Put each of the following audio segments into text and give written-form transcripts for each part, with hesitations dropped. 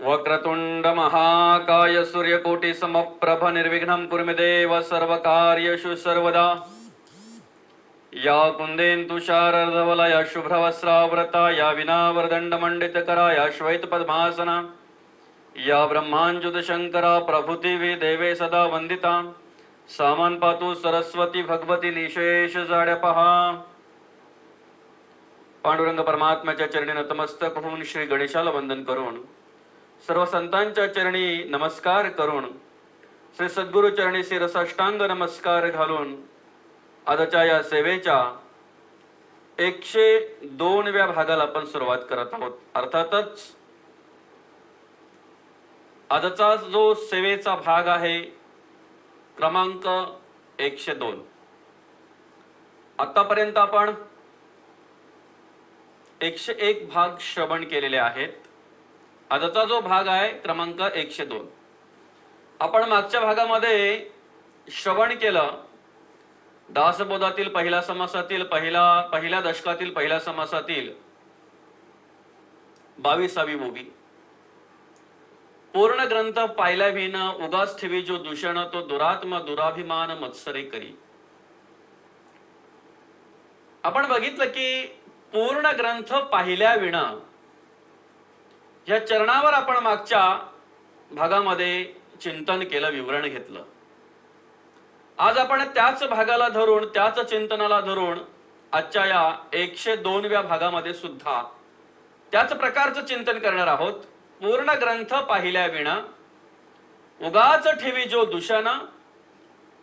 वक्रतुंड महाकाय सूर्यकोटि समप्रभ निर्विघ्नं कुरु मे देव सर्वकार्येषु सर्वदा। या कुंदेन्दु शारदवलया शुभ्रवस्त्रावृता या विनावरदण्डमण्डितकरा या श्वेतपद्मासना या ब्रह्माञ्जुतशङ्करा प्रभृतिवि देवे सदा वन्दिता। सामान पातु सरस्वती भगवती निशेष जाड्यपहा। पांडुरंग परमात्म्याच्या चरणी नतमस्तक होऊन श्री गणेशाला वंदन करून, सर्व संतांच्या चरणी नमस्कार करून, श्री सद्गुरु चरणी शिरसाष्टांग नमस्कार घालून आजच्या या सेवेच्या 102व्या भागाला आपण सुरुवात करत आहोत। अर्थातच आजचा जो सेवेचा भाग आहे क्रमांक 102। आतापर्यंत आपण 101 भाग श्रवण केलेले आहेत। आजचा जो भाग आहे क्रमांक 102। आपण मागच्या भागामध्ये श्रवण केलं दासबोधातील पहिल्या समासातील पहिल्या दशकातील पहिल्या समासातील 22वी ओवी। पूर्ण ग्रंथ पाहिल्या विन उगाच ठेवी जो दूषण तो दुरात्मा दुराभिमान मत्सरे करी। आपण बघितलं की पूर्ण ग्रंथ पाहिल्या विना या चरणावर आपण मागच्या भागामध्ये चिंतन केलं, विवरण घेतलं। आज आपण त्याच भागाला धरून, त्याच चिंतनाला धरून आजच्या या 102व्या भागामध्ये सुद्धा त्याच प्रकारचं चिंतन करणार आहोत। पूर्ण ग्रंथ पाहिल्या विना उगाच ठेवी जो दूषण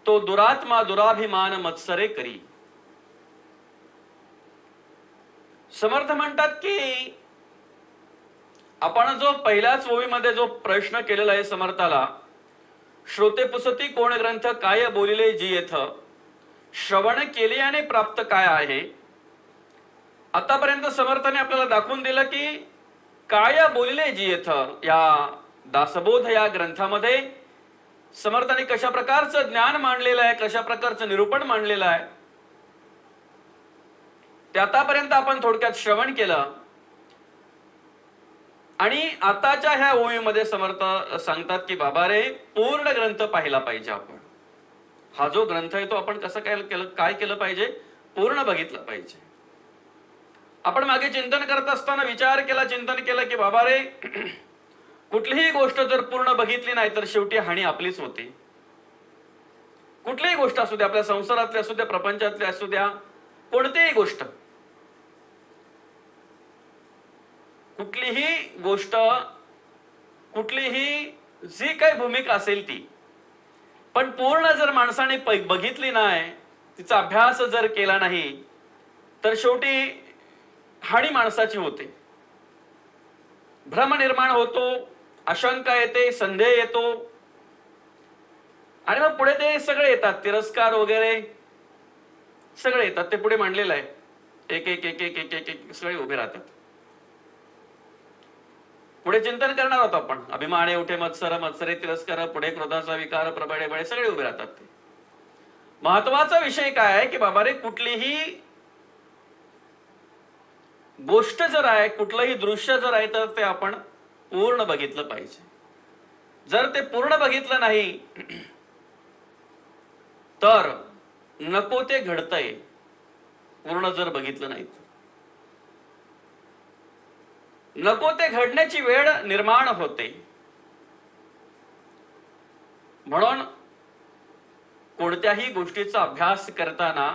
तो दुरात्मा दुराभिमान मत्सरे करी। समर्थ म्हणतात की आपण जो पहिल्याच ओवीमध्ये जो प्रश्न केलेला आहे समर्थाला, श्रोते पुसती कोण ग्रंथ काय बोलिले जी येथ, श्रवण केले आणि प्राप्त काय आहे। आतापर्यंत समर्थाने आपल्याला दाखवून दिलं की काय बोलिले जी येथ या दासबोध या ग्रंथामध्ये समर्थाने कशा प्रकारचं ज्ञान मांडलेलं आहे, कशा प्रकारचं निरूपण मांडलेलं आहे ते आतापर्यंत आपण थोडक्यात श्रवण केलं। आणि आताच्या ह्या ओवीमध्ये समर्थ सांगतात की बाबा रे, पूर्ण ग्रंथ पाहिला पाहिजे आपण। हा जो ग्रंथ आहे तो आपण कसं काय केलं पाहिजे, पूर्ण बघितलं पाहिजे। आपण मागे चिंतन करत असताना विचार केला, चिंतन केलं की बाबा रे, कुठलीही गोष्ट जर पूर्ण बघितली नाही तर शेवटी हानी आपलीच होते। कुठलीही गोष्ट असू द्या, आपल्या संसारातली असू द्या, प्रपंचातली असू द्या, कोणतीही गोष्ट, कुठलीही गोष्ट, कुठलीही जी काही भूमिका असेल ती, पण पूर्ण जर माणसाने बघितली नाही, तिचा अभ्यास जर केला नाही तर शेवटी हानी माणसाची होते। भ्रम निर्माण होतो, आशंका येते, संदेह येतो आणि मग पुढे ते सगळे येतात, तिरस्कार वगैरे सगळे येतात। ते पुढे मांडलेलं आहे, एक एक एक एक एक एक एक सगळे उभे राहतात। पुढे चिंतन करणार आहोत आपण, अभिमाने उठे मत्सर, मत्सरे तिरस्कार, पुढे क्रोधाचा विकार, प्रबळे बळे सगळे उभे राहतात। ते महत्वाचा विषय काय आहे की बाबा रे, कुठलीही गोष्ट जर आहे, कुठलंही दृश्य जर आहे तर ते आपण पूर्ण बघितलं पाहिजे। जर ते पूर्ण बघितलं नाही तर नको ते घडतंय, पूर्ण जर बघितलं नाही तर नको ते घडण्याची वेळ निर्माण होते। म्हणून कोणत्याही गोष्टीचा अभ्यास करताना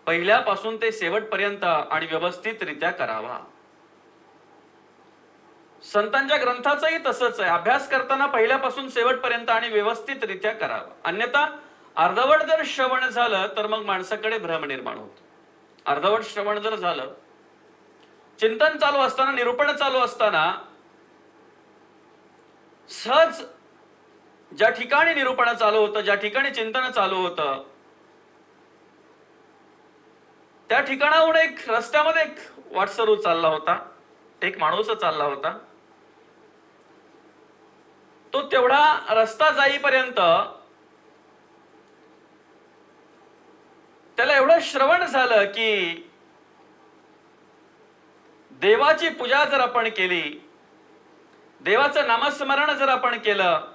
पहिल्यापासून ते शेवटपर्यंत आणि व्यवस्थितरित्या करावा। संतांच्या ग्रंथाचंही तसंच आहे, अभ्यास करताना पहिल्यापासून शेवटपर्यंत आणि व्यवस्थितरित्या करावा। अन्यथा अर्धवट जर श्रवण झालं तर मग माणसाकडे भ्रम निर्माण होतो। अर्धवट श्रवण जर झालं, चिंतन चालू असताना, निरूपण चालू असताना सहज ज्या ठिकाणी निरूपण चालू होतं, ज्या ठिकाणी चिंतन चालू होतं, त्या ठिकाणाहून एक रस्त्यामध्ये एक वाटसरू चालला होता, एक माणूस चालला होता। तो तेवढा रस्ता जाईपर्यंत त्याला एवढं श्रवण झालं की देवाची पूजा जर आपण केली देवाचं नामस्मरण जर आपण केलं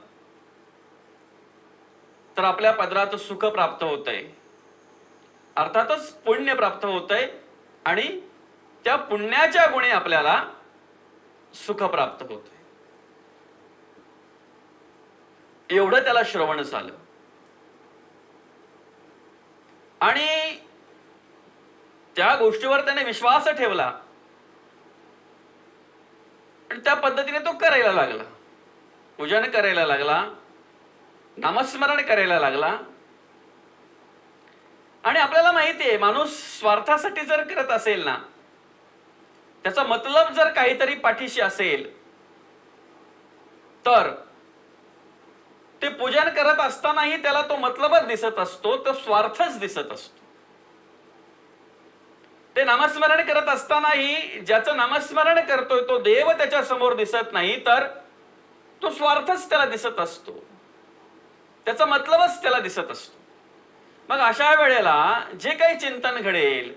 तर आपल्या पदरात सुख प्राप्त होतंय, अर्थातच पुण्य प्राप्त होतंय आणि त्या पुण्याच्या गुणे आपल्याला सुख प्राप्त होतंय. एवढं त्याला श्रवण झालं आणि त्या गोष्टीवर त्याने विश्वास ठेवला आणि त्या पद्धतीने तो करायला लागला, पूजन करायला लागला, नामस्मरण करायला लागला. आणि आपल्याला माहिती आहे, माणूस स्वार्थासाठी जर करत असेल ना, त्याचा मतलब जर काहीतरी पाठीशी असेल तर ते पूजन करत असतानाही त्याला तो मतलबच दिसत असतो, तो स्वार्थच दिसत असतो. ते नामस्मरण करत असतानाही ज्याचं नामस्मरण करतोय तो देव त्याच्या समोर दिसत नाही, तर तो स्वार्थच त्याला दिसत असतो, त्याचा मतलबच त्याला दिसत असतो. मग अशा वेळेला जे काही चिंतन घडेल,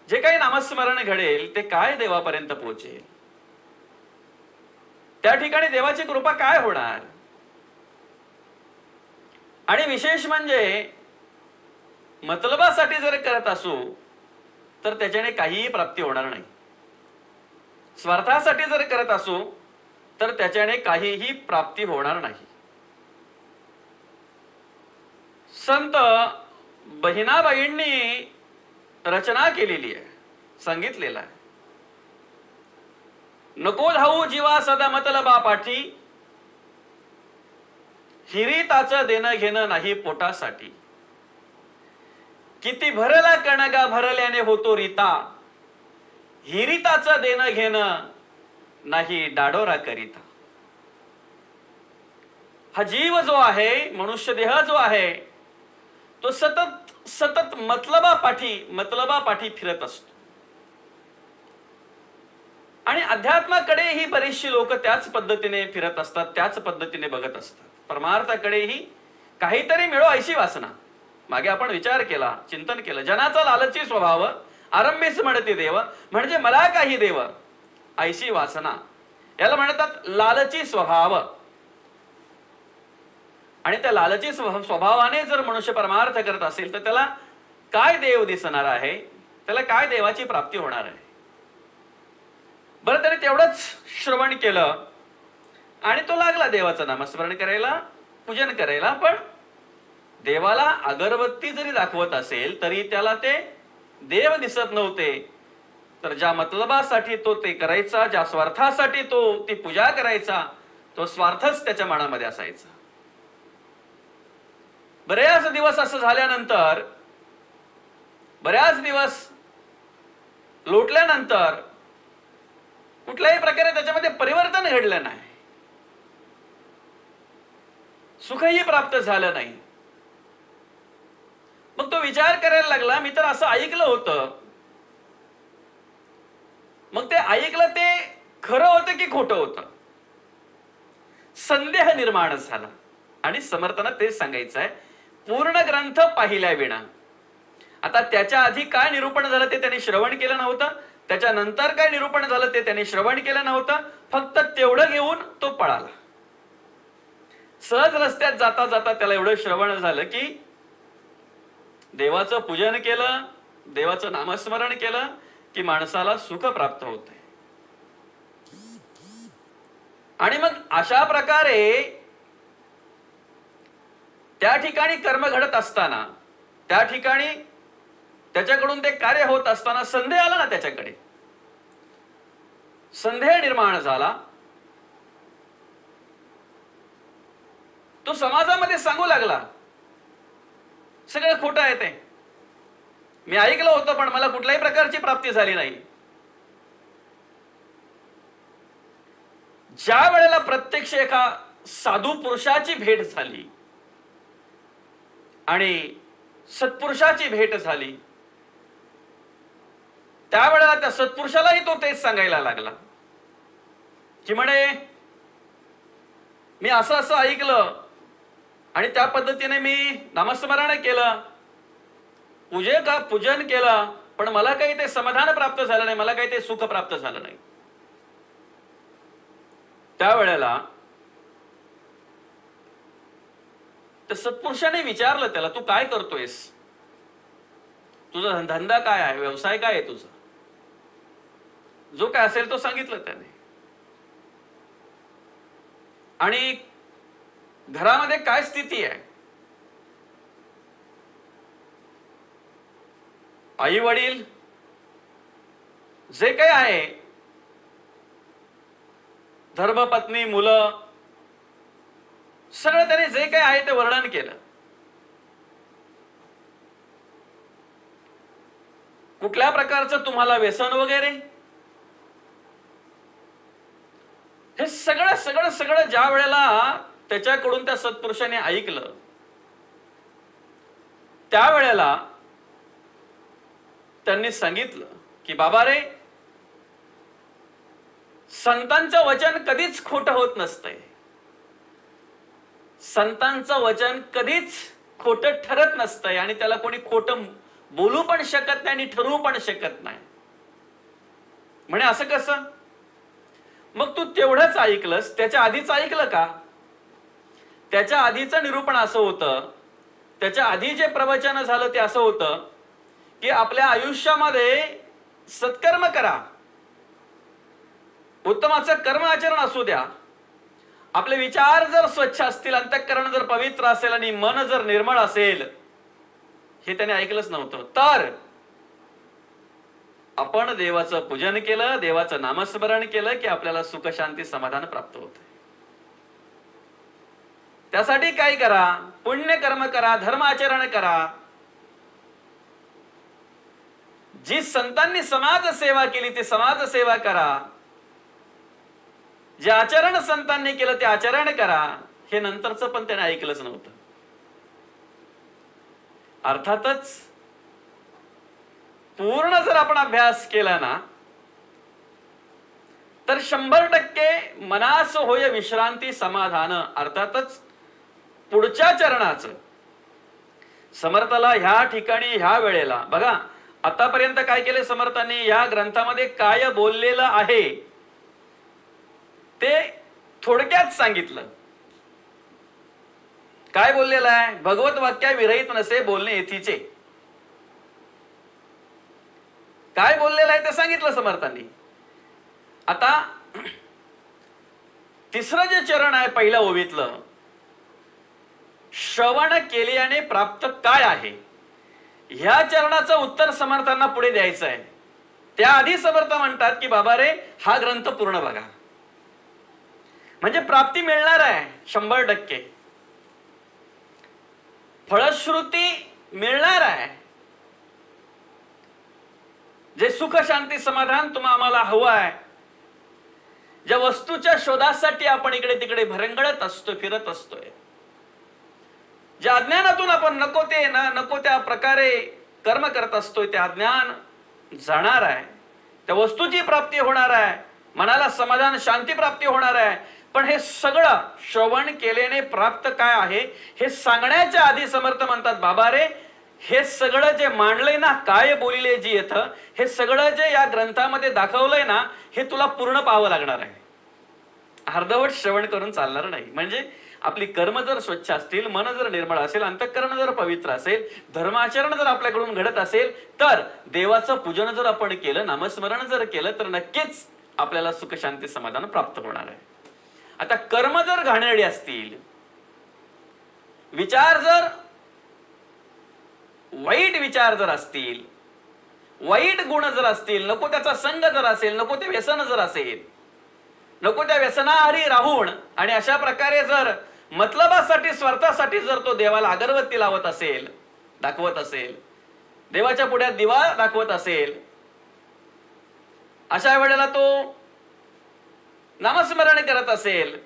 जे काही नामस्मरण घडेल, ते काय देवापर्यंत पोहोचेल? त्या ठिकाणी देवाची कृपा काय होणार? आणि विशेष म्हणजे मतलबासाठी जर करत असू तर त्याच्याने काहीही प्राप्ती होणार नाही. स्वार्थासाठी जर करत असू तर त्याच्याने काहीही प्राप्ती होणार नाही. संत बहिणाबाईंनी रचना केलेली आहे, सांगितलेलं आहे. नको धावू जीवा सदा मतलबा पाठी, हिरीताचं देणं घेणं नाही पोटासाठी. किती भरला कणगा भरल्याने होतो रीता, हिरीताचं देणं घेणं नाही डाडोरा करिता. हा जीव जो आहे, मनुष्य देह जो आहे, तो सतत सतत मतलबापाठी फिरत असतो. आणि अध्यात्माकडे ही बरीचशी लोक त्याच पद्धतीने फिरत असतात, त्याच पद्धतीने बघत असतात. परमार्थाकडेही काहीतरी मिळो ऐशी वासना. मागे आपण विचार केला, चिंतन केलं. जनाचा लालची स्वभाव आरंभीच म्हणते देव, म्हणजे मला काही देव ऐशी वासना. याला म्हणतात लालची स्वभाव. आणि त्या लालची स्वभावाने जर मनुष्य परमार्थ करत असेल तर त्याला काय देव दिसणार आहे, त्याला काय देवाची प्राप्ती होणार आहे? बरं, त्याने तेवढंच श्रवण केलं आणि तो लागला देवाचं नामस्मरण करायला, पूजन करायला. पण देवाला अगरबत्ती जरी दाखवत असेल तरी त्याला ते देव दिसत नव्हते. तर ज्या मतलबासाठी तो ते करायचा, ज्या स्वार्थासाठी तो ती पूजा करायचा, तो स्वार्थच त्याच्या मनामध्ये असायचा. बरेच दिवस असं झाल्यानंतर, बऱ्याच दिवस लोटल्यानंतर कुठल्याही प्रकारे त्याच्यामध्ये परिवर्तन घडलं नाही, सुखही प्राप्त झालं नाही. मग तो विचार करायला लागला, मी तर असं ऐकलं होतं. मग ते ऐकलं ते खरं होतं की खोटं होतं? संदेह निर्माण झाला. आणि समर्थांना तेच सांगायचं आहे, पूर्ण ग्रंथ पाहिल्या विना. आता त्याच्या आधी काय निरूपण झालं ते त्यांनी श्रवण केलं नव्हतं, त्याच्यानंतर काय निरूपण झालं ते त्यांनी श्रवण केलं नव्हतं. फक्त तेवढं घेऊन तो पळाला. सहज रस्त्यात जाता जाता त्याला एवढं श्रवण झालं की देवाचं पूजन केलं, देवाचं नामस्मरण केलं की माणसाला सुख प्राप्त होते. आणि मग अशा प्रकारे त्या ठिकाणी कर्म घडत असताना, त्या ठिकाणी त्याच्याकडून ते कार्य होत असताना संदेह आला ना, त्याच्याकडे संदेह निर्माण झाला. तो समाजामध्ये सांगू लागला, सगळं खोटं आहे ते, मी ऐकलं होतं पण मला कुठल्याही प्रकारची प्राप्ती झाली नाही. ज्या वेळेला प्रत्यक्ष एका साधू पुरुषाची भेट झाली आणि सत्पुरुषाची भेट झाली, त्यावेळेला त्या सत्पुरुषालाही तो तेच सांगायला लागला की म्हणे, मी असं असं ऐकलं आणि त्या पद्धतीने मी नामस्मरण केलं, पूजन केलं, पण मला काही ते समाधान प्राप्त झालं नाही, मला काही ते सुख प्राप्त झालं नाही. त्यावेळेला त्या सत्पुरुषाने विचारलं त्याला, तू काय करतोयस, तुझा धंदा काय आहे, व्यवसाय काय आहे तुझा, जो काय असेल तो सांगितलं त्याने. आणि घरामध्ये काय स्थिती आहे, आई वडील जे काही आहे, धर्मपत्नी, मुलं, सगळं त्याने जे काही आहे ते वर्णन केलं. कुठल्या प्रकारचं तुम्हाला व्यसन वगैरे, हे सगळं सगळं सगळं ज्या वेळेला त्याच्याकडून त्या सत्पुरुषाने ऐकलं, त्यावेळेला त्यांनी सांगितलं की बाबा रे, संतांचं वचन कधीच खोटं होत नसतंय. संतांचं वचन कधीच खोटं ठरत नसतंय आणि त्याला कोणी खोटं बोलू पण शकत नाही आणि ठरवू पण शकत नाही. म्हणे असं कसं, मग तू तेवढंच ऐकलंस, त्याच्या आधीच ऐकलं का? त्याच्या आधीचं निरूपण असं होतं, त्याच्या आधी जे प्रवचन झालं ते असं होतं की आपल्या आयुष्यामध्ये सत्कर्म करा, उत्तमाचं कर्म आचरण असू द्या, आपले विचार जर स्वच्छ असतील, अंतःकरण जर पवित्र असेल आणि मन जर निर्मळ असेल, हे त्याने ऐकलंच नव्हतं. तर आपण देवाचं पूजन केलं, देवाचं नामस्मरण केलं की आपल्याला सुख, शांती, समाधान प्राप्त होतं. त्यासाठी काय करा, पुण्य कर्म करा, धर्म आचरण करा. जी संतांनी समाज सेवा केली ती समाज सेवा करा, जे आचरण संतांनी केलं ते आचरण करा. हे नंतरचं पण त्याने ऐकलंच नव्हतं. अर्थातच पूर्ण जर आपण अभ्यास केला ना, तर 100% मनास होय विश्रांती समाधान. अर्थातच पुढच्या चरणाचं समर्थाला ह्या ठिकाणी ह्या वेळेला बघा, आतापर्यंत काय केले समर्थांनी, या ग्रंथामध्ये काय बोललेलं आहे ते थोडक्यात सांगितलं. काय बोललेलं आहे, भगवत वाक्या विरहित नसे बोलणे येथीचे. काय बोललेलं आहे ते सांगितलं समर्थांनी. आता तिसरं जे चरण आहे पहिल्या ओवीतलं, श्रवण केल्याने प्राप्त काय आहे, ह्या चरणाचं उत्तर समर्थांना पुढे द्यायचं आहे. त्याआधी समर्थ म्हणतात की बाबा रे, हा ग्रंथ पूर्ण बघा, म्हणजे प्राप्ती मिळणार आहे 100%, फळश्रुती मिळणार आहे. जे सुख, शांती, समाधान आम्हाला हवं आहे, ज्या वस्तूच्या शोधासाठी आपण इकडे तिकडे भरंगळत असतो, फिरत असतोय, ज्या अज्ञानातून आपण नको त्या प्रकारे कर्म करत असतोय, ते अज्ञान जाणार आहे, त्या वस्तूची प्राप्ती होणार आहे, मनाला समाधान, शांती प्राप्ती होणार आहे. पण हे सगळं श्रवण केल्याने प्राप्त काय आहे हे सांगण्याच्या आधी समर्थ म्हणतात, बाबा रे, हे सगळं जे मांडलंय ना, काय बोलिले जी येतं, हे सगळं जे या ग्रंथामध्ये दाखवलंय ना, हे तुला पूर्ण पाहावं लागणार आहे. अर्धवट श्रवण करून चालणार नाही. म्हणजे आपली कर्म जर स्वच्छ असतील, मन जर निर्मळ असेल, अंतःकरण जर पवित्र असेल, धर्माचरण जर आपल्याकडून घडत असेल, तर देवाचं पूजन जर आपण केलं, नामस्मरण जर केलं, तर नक्कीच आपल्याला सुख, शांती, समाधान प्राप्त होणार आहे. आता कर्म जर घाणेरडी असतील, विचार जर वाईट विचार जर असतील, वाईट गुण जर असतील, नको त्याचा संग जर असेल, नको ते व्यसन जर असेल, नको त्या व्यसनाहारी राहून आणि अशा प्रकारे जर मतलबासाठी, स्वार्थासाठी जर तो देवाला अगरबत्ती लावत असेल, दाखवत असेल, देवाच्या पुढ्यात दिवा दाखवत असेल, अशा वेळेला तो नामस्मरण करत असेल,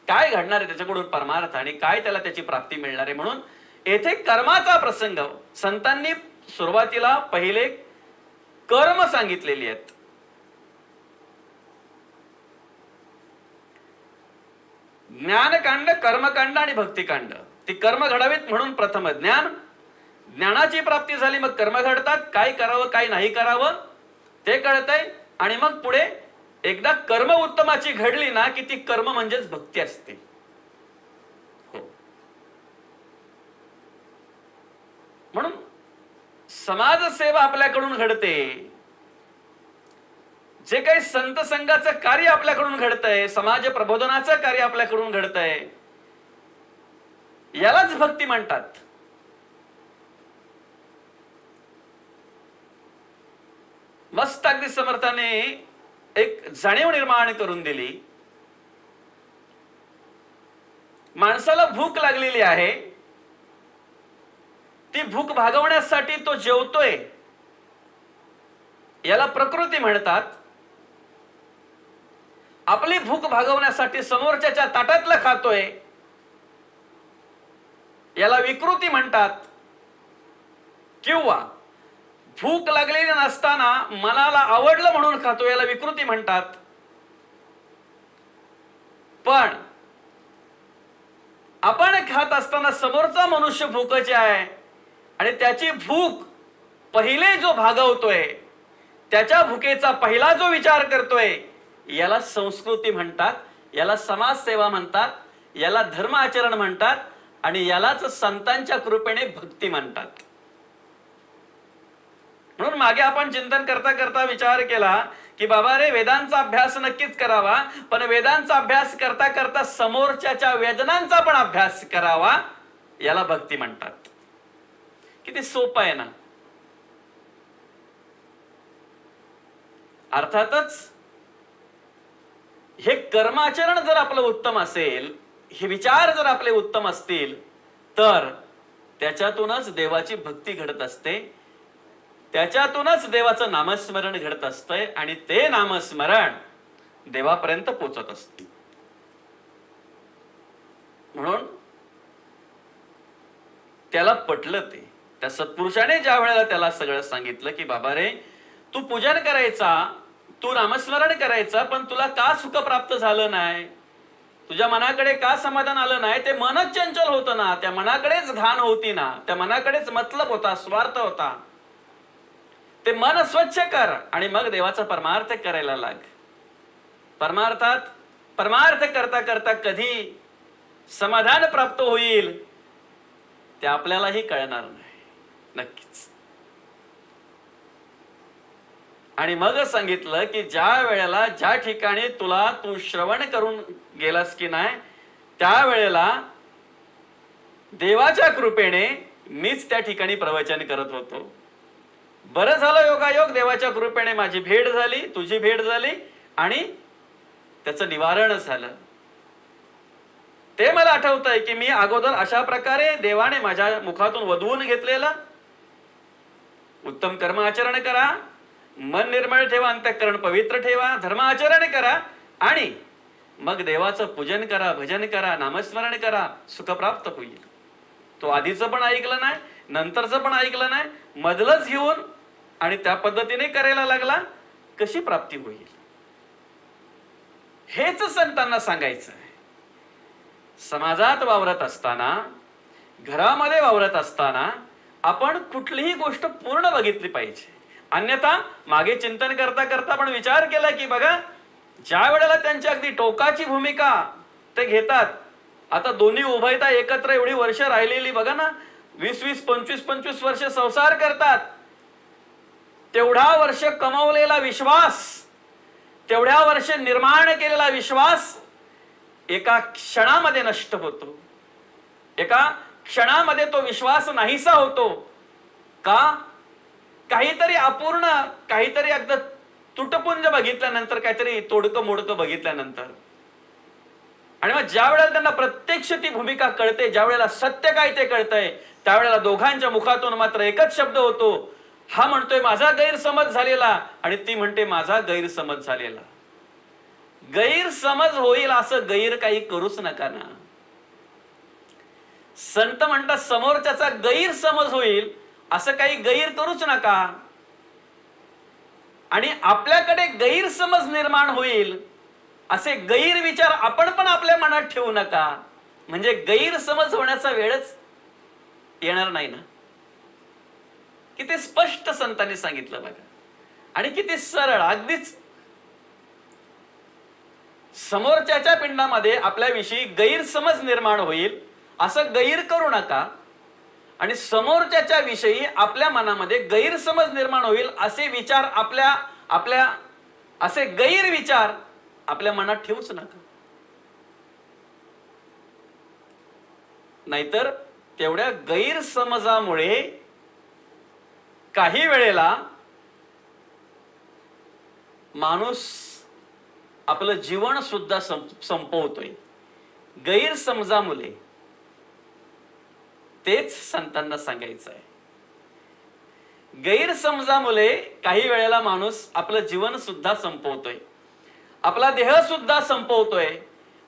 काय घडणार आहे त्याच्याकडून परमार्थ आणि काय त्याला त्याची प्राप्ती मिळणार आहे. म्हणून येथे कर्माचा प्रसंग संतांनी सुरुवातीला पहिले कर्म सांगितलेली आहेत. ज्ञानकांड, कर्मकांड आणि भक्तिकांड. ती कर्म घडावीत म्हणून प्रथम ज्ञानाची प्राप्ती झाली, मग कर्म घडतात. काय करावं काय नाही करावं ते कळतंय आणि मग पुढे एकदा कर्म उत्तमाची घडली ना की ती कर्म म्हणजेच भक्ती असते. हो. म्हणून समाजसेवा आपल्याकडून घडते, जे काही संत संघाचं कार्य आपल्याकडून घडतंय, समाज प्रबोधनाचं कार्य आपल्याकडून घडतंय, यालाच भक्ती म्हणतात. मस्त अगदी समर्थाने एक जाणीव निर्माण करून दिली. माणसाला भूक लागलेली आहे, ती भूक भागवण्यासाठी तो जेवतोय, याला प्रकृती म्हणतात. आपली भूक भागवण्यासाठी समोरच्याच्या ताटातलं खातोय, याला विकृती म्हणतात. किंवा भूक लागलेली नसताना मनाला आवडलं म्हणून खातो, याला विकृती म्हणतात. पण आपण खात असताना समोरचा मनुष्य भूकचे आहे आणि त्याची भूक पहिले जो भागवतोय, त्याच्या भुकेचा पहिला जो विचार करतोय, याला संस्कृती म्हणतात, याला समाजसेवा म्हणतात, याला धर्म आचरण म्हणतात आणि यालाच संतांच्या कृपेने भक्ती म्हणतात. म्हणून मागे आपण चिंतन करता करता विचार केला की बाबा रे, वेदांचा अभ्यास नक्कीच करावा, पण वेदांचा अभ्यास करता करता समोरच्याच्या वेदनांचा पण अभ्यास करावा, याला भक्ती म्हणतात. किती सोपं आहे ना. अर्थातच हे कर्माचरण जर आपलं उत्तम असेल, हे विचार जर आपले उत्तम असतील, तर त्याच्यातूनच देवाची भक्ती घडत असते, त्याच्यातूनच देवाचं नामस्मरण घडत असतंय आणि ते नामस्मरण देवापर्यंत पोचत असते. म्हणून त्याला पटलं ते. त्या सत्पुरुषाने ज्या वेळेला त्याला सगळं सांगितलं की बाबा रे, तू पूजन करायचा, तू नामस्मरण करायचा, पण तुला का सुख प्राप्त झालं नाही, तुझ्या मनाकडे का समाधान आलं नाही, ते मनच चंचल होतं ना, त्या मनाकडेच घाण होती ना, त्या मनाकडेच मतलब होता, स्वार्थ होता. ते मन स्वच्छ कर आणि मग देवाचा परमार्थ करायला लाग. परमार्थ करता करता कधी समाधान प्राप्त होईल ते आपल्यालाही कळणार नाही नक्कीच. आणि मग सांगितलं की ज्या वेळेला ज्या ठिकाणी तू श्रवण करून गेलास की नाही, त्या वेळेला देवाच्या कृपेने मीच त्या ठिकाणी प्रवचन करत होतो. बरं झालं योगायोग, देवाच्या कृपेने माझी भेट झाली, तुझी भेट झाली आणि त्याचं निवारण झालं. ते मला आठवतंय की मी अगोदर अशा प्रकारे देवाने माझ्या मुखातून वधवून घेतलेलं, उत्तम कर्म आचरण करा, मन निर्मळ ठेवा, अंतःकरण पवित्र ठेवा, धर्म आचरण करा आणि मग देवाचं पूजन करा, भजन करा, नामस्मरण करा, सुख प्राप्त होईल. तो आधीचं पण ऐकलं नाही, नंतरचं पण ऐकलं नाही, मधलंच घेऊन आणि त्या पद्धतीने करायला लागला, कशी प्राप्ती होईल. हेच संतांना सांगायचं आहे. समाजात वावरत असताना, घरामध्ये वावरत असताना आपण कुठलीही गोष्ट पूर्ण बघितली पाहिजे. अन्यथा मागे चिंतन करता करता पण विचार केला की बघा, ज्या वेळेला त्यांची अगदी टोकाची भूमिका ते घेतात, आता दोन्ही उभयता एकत्र एवढी वर्ष राहिलेली बघा ना, 20-20, 25-25 वर्ष संसार करतात. तेवढा वर्ष कमवलेला विश्वास, तेवढ्या वर्ष निर्माण केलेला विश्वास एका क्षणामध्ये नष्ट होतो. एका क्षणामध्ये तो विश्वास नाहीसा होतो. का? काहीतरी अपूर्ण, काहीतरी अगदी तुटपुंज बघितल्यानंतर, काहीतरी तोडकं मोडकं बघितल्यानंतर. आणि मग ज्या वेळेला त्यांना प्रत्यक्ष ती भूमिका कळते, ज्या वेळेला सत्य काय ते कळतंय, त्यावेळेला दोघांच्या मुखातून मात्र एकच शब्द होतो. हा म्हणतोय माझा गैरसमज झालेला आणि ती म्हणते माझा गैरसमज झालेला. गैरसमज होईल असं गैर काही करूच नका ना. संत म्हणतात समोरच्याचा गैरसमज होईल असं काही गैर करूच नका. आणि आपल्याकडे गैरसमज निर्माण होईल असे गैरविचार आपण पण आपल्या मनात ठेवू नका. म्हणजे गैरसमज होण्याचा वेळच येणार नाही ना. किती स्पष्ट संतांनी सांगितलं बघा. आणि किती सरळ, अगदीच समोरच्याच्या पिंडामध्ये आपल्याविषयी गैरसमज निर्माण होईल असं गैर करू नका, आणि समोरच्याच्या विषयी आपल्या मनामध्ये गैरसमज निर्माण होईल असे विचार असे गैरविचार आपल्या मनात ठेवूच नका. नाहीतर तेवढ्या गैरसमजामुळे काही वेळेला माणूस आपलं जीवन सुद्धा संपवतोय गैरसमजामुळे. तेच संतांना सांगायचं आहे. गैरसमजामुळे काही वेळेला माणूस आपलं जीवन सुद्धा संपवतोय, आपला देह सुद्धा संपवतोय.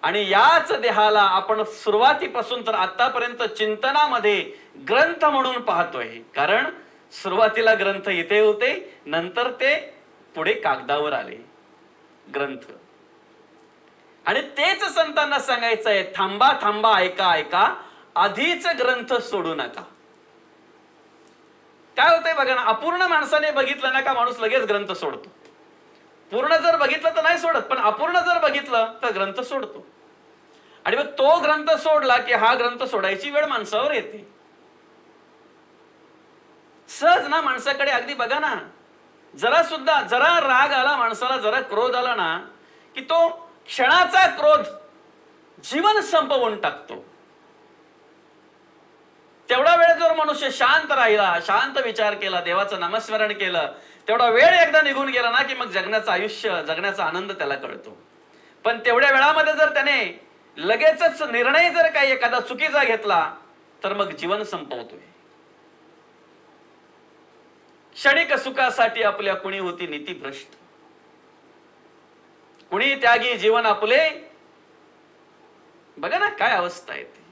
आणि याच देहाला आपण सुरुवातीपासून तर आतापर्यंत चिंतनामध्ये ग्रंथ म्हणून पाहतोय. कारण सुरुवातीला ग्रंथ इथे होते, नंतर ते पुढे कागदावर आले ग्रंथ. आणि तेच संतांना सांगायचं आहे, थांबा थांबा, ऐका ऐका, आधीच ग्रंथ सोडू नका. काय होतंय बघा ना, अपूर्ण माणसाने बघितलं ना का माणूस लगेच ग्रंथ सोडतो. पूर्ण जर बघितलं तर नाही सोडत, पण अपूर्ण जर बघितलं तर ग्रंथ सोडतो. आणि मग तो ग्रंथ सोडला की हा ग्रंथ सोडायची वेळ माणसावर येते. सहज ना माणसाकडे अगदी बघा ना, जरा राग आला माणसाला, जरा क्रोध आला ना की तो क्षणाचा क्रोध जीवन संपवून टाकतो. तेवढा वेळ जर मनुष्य शांत राहिला, शांत विचार केला, देवाचं नामस्मरण केलं, तेवढा वेळ एकदा निघून गेला ना की मग जगण्याचं आयुष्य, जगण्याचा आनंद त्याला कळतो. पण तेवढ्या वेळामध्ये जर त्याने लगेचच निर्णय जर काही एखादा चुकीचा घेतला तर मग जीवन संपवतोय. क्षणिक सुखासाठी आपल्या कुणी होती नीती भ्रष्ट, कुणी त्यागी जीवन आपले. बघा ना काय अवस्था आहे ती,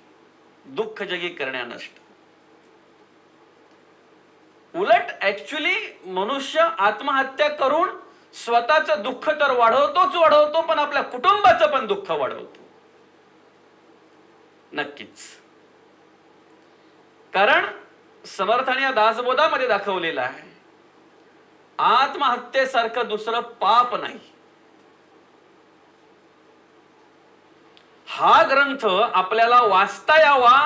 दुःख जगी करण्या नष्ट. उलट ऍक्च्युली मनुष्य आत्महत्या करून स्वतःचं दुःख तर वाढवतो, पण आपल्या कुटुंबाचं पण दुःख वाढवतो. नक्कीच. कारण समर्थाने या दासबोधामध्ये दाखवलेलं आहे, आत्महत्येसारखं दुसरं पाप नाही. हा ग्रंथ आपल्याला वाचता यावा,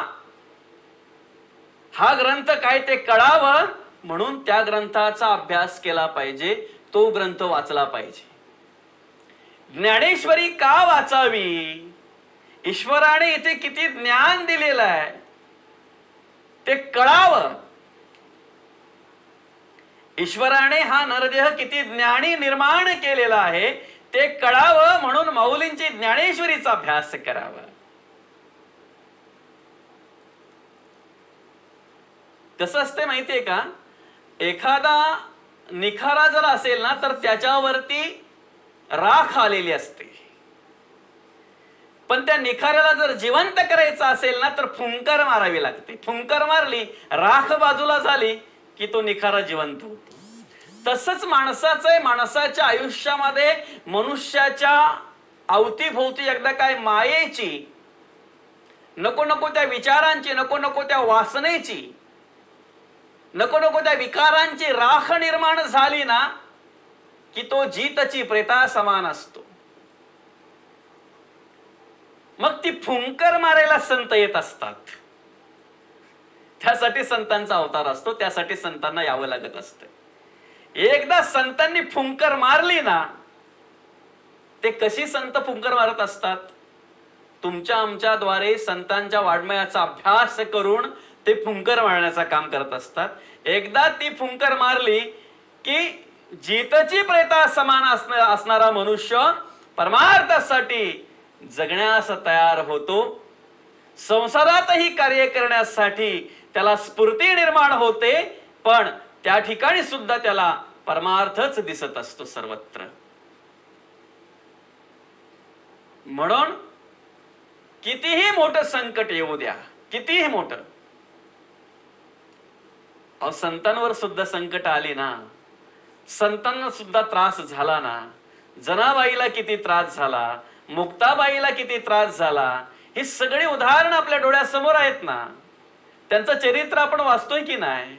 हा ग्रंथ काय ते कळावं म्हणून त्या ग्रंथाचा अभ्यास केला पाहिजे, तो ग्रंथ वाचला पाहिजे. ज्ञानेश्वरी का वाचावी? ईश्वराने इथे किती ज्ञान दिलेलं आहे ते कळावं. ईश्वराने हा नरदेह किती ज्ञानी निर्माण केलेला आहे ते कळावं म्हणून माऊलींची ज्ञानेश्वरीचा अभ्यास करावा. कसं असते माहितीये का, एखादा निखारा जर असेल ना तर त्याच्यावरती राख आलेली असते, पण त्या निखाऱ्याला जर जिवंत करायचं असेल ना तर फुंकर मारावी लागते. फुंकर मारली, राख बाजूला झाली की तो निखारा जिवंत होतो. तसंच माणसाचं आहे. माणसाच्या आयुष्यामध्ये मनुष्याच्या अवतीभोवती एकदा काय मायेची, नको नको त्या विचारांची, नको नको त्या वासनेची, नको नको त्या विकारांची राख निर्माण झाली ना की तो जीतची प्रेता समान असतो. मग ती फुंकर मारायला संत येत असतात. त्यासाठी संतांचा अवतार असतो, त्यासाठी संतांना यावं लागत असतं. एकदा संतांनी फुंकर मारली ना, ते कशी संत फुंकर मारत असतात, तुमच्या आमच्याद्वारे संतांच्या वाङ्मयाचा अभ्यास करून ते फुंकर मारण्याचं काम करत असतात. एकदा ती फुंकर मारली की जीतची प्रेता समान असणारा मनुष्य परमार्थासाठी जगण्यास तयार होतो. संसारातही कार्य करण्यासाठी त्याला स्फूर्ती निर्माण होते, पण त्या ठिकाणी सुद्धा त्याला परमार्थच दिसत असतो सर्वत्र. म्हणून कितीही मोठं संकट येऊ द्या, कितीही मोठं, संतांवर सुद्धा संकट आली ना, संतांना सुद्धा त्रास झाला ना, जनाबाईला किती त्रास झाला, मुक्ताबाईला किती त्रास झाला, ही सगळी उदाहरणं आपल्या डोळ्यासमोर आहेत ना. त्यांचं चरित्र आपण वाचतोय की नाही.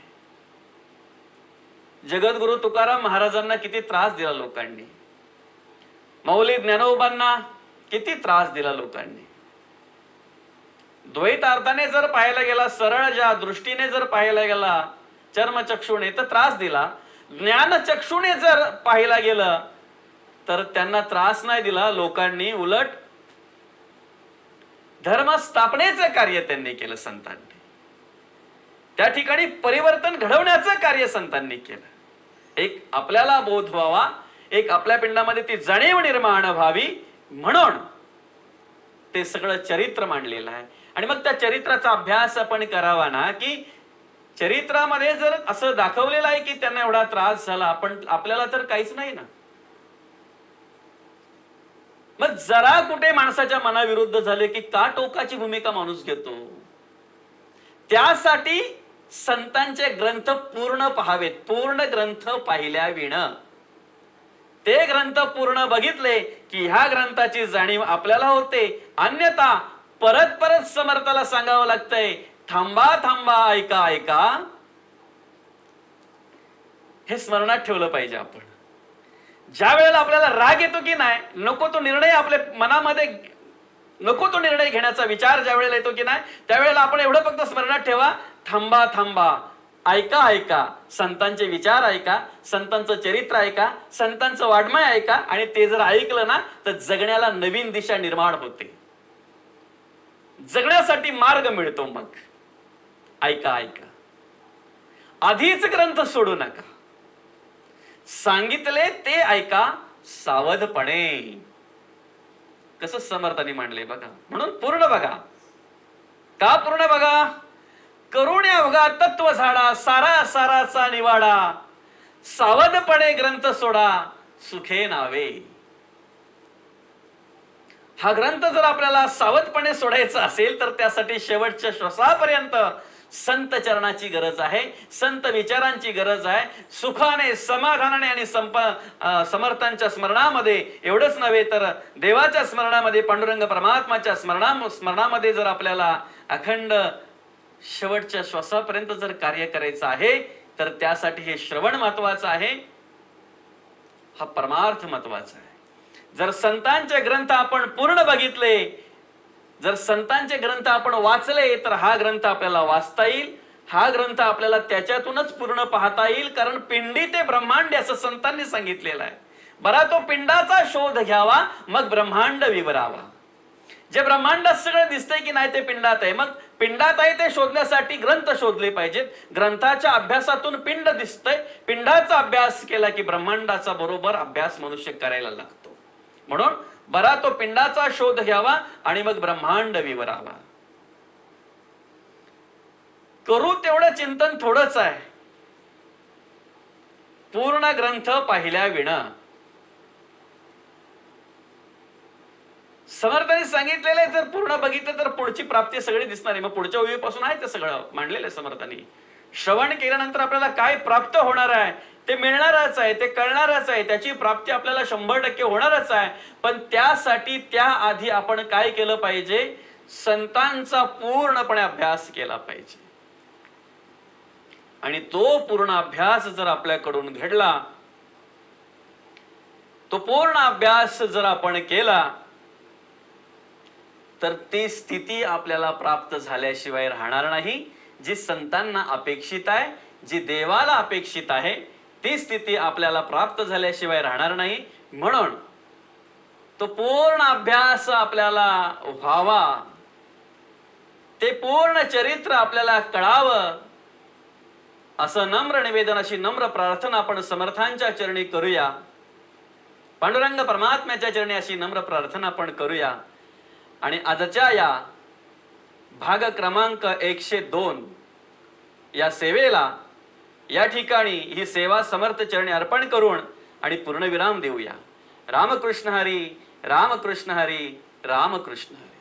जगद्गुरु तुकाराम महाराजांना किती त्रास दिला लोकांनी, माऊली ज्ञानोबांना किती त्रास दिला लोकांनी. द्वैतार्थाने जर पाहायला गेला, सरळ ज्या दृष्टीने जर पाहायला गेला, चर्मचक्षुने तर त्रास दिला. ज्ञानचक्षुने जर पाहायला गेलं तर त्यांना त्रास नाही दिला. लोकांनी उलट धर्म स्थापनेचं कार्य त्यांनी केलं. संतांनी त्या ठिकाणी परिवर्तन घडवण्याचं कार्य संतांनी केलं. एक आपल्याला बोध व्हावा, एक आपल्या पिंडामध्ये ती जाणीव निर्माण व्हावी म्हणून ते सगळं चरित्र मांडलेलं आहे. आणि मग त्या चरित्राचा अभ्यास आपण करावा ना, की चरित्रामध्ये जर असं दाखवलेलं आहे की त्यांना एवढा त्रास झाला, पण आपल्याला तर काहीच नाही ना. मग जरा कुठे माणसाच्या मनाविरुद्ध झाले की का टोकाची भूमिका माणूस घेतो. त्यासाठी संतांचे ग्रंथ पूर्ण पहावेत. पूर्ण ग्रंथ पाहिल्या विणं, ते ग्रंथ पूर्ण बघितले की ह्या ग्रंथाची जाणीव आपल्याला होते. अन्यथा परत परत समर्थाला सांगावं लागतंय, थांबा थांबा, ऐका ऐका. हे स्मरणात ठेवलं पाहिजे आपण. ज्या वेळेला आपल्याला राग येतो की नाही, नको तो निर्णय आपल्या मनामध्ये, नको तो निर्णय घेण्याचा विचार ज्या वेळेला येतो की नाही, त्यावेळेला आपण एवढं फक्त स्मरणात ठेवा, थांबा थांबा, ऐका ऐका, संतांचे विचार ऐका, संतांचं चरित्र ऐका, संतांचं वाङ्मय ऐका. आणि ते जर ऐकलं ना तर जगण्याला नवीन दिशा निर्माण होते, जगण्यासाठी मार्ग मिळतो. मग ऐका ऐका, आधीच ग्रंथ सोडू नका, सांगितले ते ऐका सावधपणे. कसं समर्थांनी मांडले बघा. म्हणून पूर्ण बघा. का पूर्ण बघा? करुणे अवघा तत्व झाडा, सारा साराचा निवाडा, सावधपणे ग्रंथ सोडा, सुखे नावे. हा ग्रंथ जर आपल्याला सावधपणे सोडायचा असेल तर त्यासाठी शेवटच्या श्वासापर्यंत संत चरणाची गरज आहे, संत विचारांची गरज आहे. सुखाने, समाधानाने आणि समर्थांच्या स्मरणामध्ये, एवढंच नव्हे तर देवाच्या स्मरणामध्ये, पांडुरंग परमात्माच्या स्मरणामध्ये जर आपल्याला अखंड शेवटच्या श्वासापर्यंत जर कार्य करायचं आहे तर त्यासाठी हे श्रवण महत्वाचं आहे, हा परमार्थ महत्वाचा आहे. जर संतांचे ग्रंथ आपण पूर्ण बघितले, जर संतांचे ग्रंथ आपण वाचले तर हा ग्रंथ आपल्याला वाचता येईल, हा ग्रंथ आपल्याला त्याच्यातूनच पूर्ण पाहता येईल. कारण पिंडी ते ब्रह्मांड असं संतांनी सांगितलेलं आहे. बरा तो पिंडाचा शोध घ्यावा, मग ब्रह्मांड विवरावा. जे ब्रह्मांडात सगळं दिसतंय की नाही ते पिंडात आहे. मग पिंडात आहे ते शोधण्यासाठी ग्रंथ शोधले पाहिजेत. ग्रंथाच्या अभ्यासातून पिंड दिसतंय, पिंडाचा अभ्यास केला की ब्रह्मांडाचा बरोबर अभ्यास मनुष्य करायला लागतो. म्हणून बरा तो पिंडाचा शोध घ्यावा आणि मग ब्रह्मांड विवरावा. करू तेवढं चिंतन थोडंच आहे. पूर्ण ग्रंथ पाहिल्या विणं. समर्थांनी सांगितलेले जर पूर्ण बघितलं तर पुढची प्राप्ती सगळी दिसणार आहे. मग पुढच्या ओळीपासून आहे ते सगळं मांडलेलं आहे समर्थांनी. श्रवण केल्यानंतर आपल्याला काय प्राप्त होणार आहे ते मिळणारच आहे, ते कळणारच आहे, त्याची प्राप्ती आपल्याला 100% होणारच आहे. पण त्यासाठी त्याआधी आपण काय केलं पाहिजे? संतांचा पूर्णपणे अभ्यास केला पाहिजे. आणि तो पूर्ण अभ्यास जर आपल्याकडून घडला, तो पूर्ण अभ्यास जर आपण केला तर ती स्थिती आपल्याला प्राप्त झाल्याशिवाय राहणार नाही. जी संतांना अपेक्षित आहे, जी देवाला अपेक्षित आहे, ती स्थिती आपल्याला प्राप्त झाल्याशिवाय राहणार नाही. म्हणून तो पूर्ण अभ्यास आपल्याला व्हावा, ते पूर्ण चरित्र आपल्याला कळावं, असं नम्र निवेदन, अशी नम्र प्रार्थना आपण समर्थांच्या चरणी करूया. पांडुरंग परमात्म्याच्या चरणी अशी नम्र प्रार्थना आपण करूया. आणि आजच्या या भाग क्रमांक 102 या सेवेला, या ठिकाणी ही सेवा समर्थ चरणी अर्पण करून आणि पूर्णविराम देऊया. रामकृष्ण हरी, रामकृष्ण हरी, रामकृष्ण हरी.